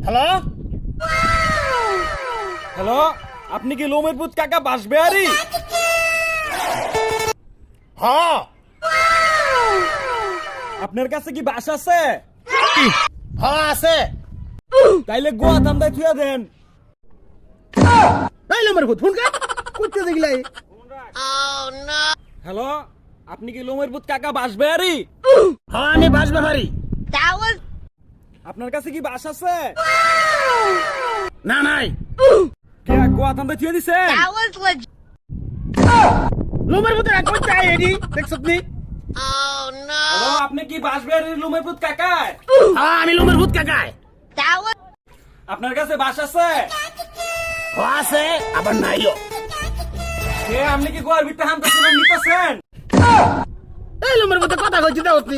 Hello hello, আপনি কি লোমের পুত কাকা বাঁশবেয়ারি? হ্যাঁ আপনার কাছে কি বাস আছে? হ্যাঁ আছে। তাইলে গোয়া ধান্দায় থুয়া দেন। এই লোমের ভূত ফোন কা করতে দেখলাই। হ্যালো, আপনি কি লোমের পুত কাকা বাঁশবেয়ারি? হ্যাঁ আমি বাসবে পারি। আপনার কাছে কি বাস আছে? না নাই। কে গোয়া ধান্দায় থুয়া দিছেন? লোমের ভূত এক করতে আই এডি দেখছত নি? হ্যালো, আপনি কি বাঁশবেয়ারির লোমের পুত কাকা? হ্যাঁ আমি লোমের ভূত কাকায়। আপনার কাছে বাস আছে? হ্যাঁ আছে আবার নাইও। কে আপনি কি গোয়ার ভিতরে হামতেছেন নিতেছেন? এই লোমের ভূত কথা কইছি দাও আপনি।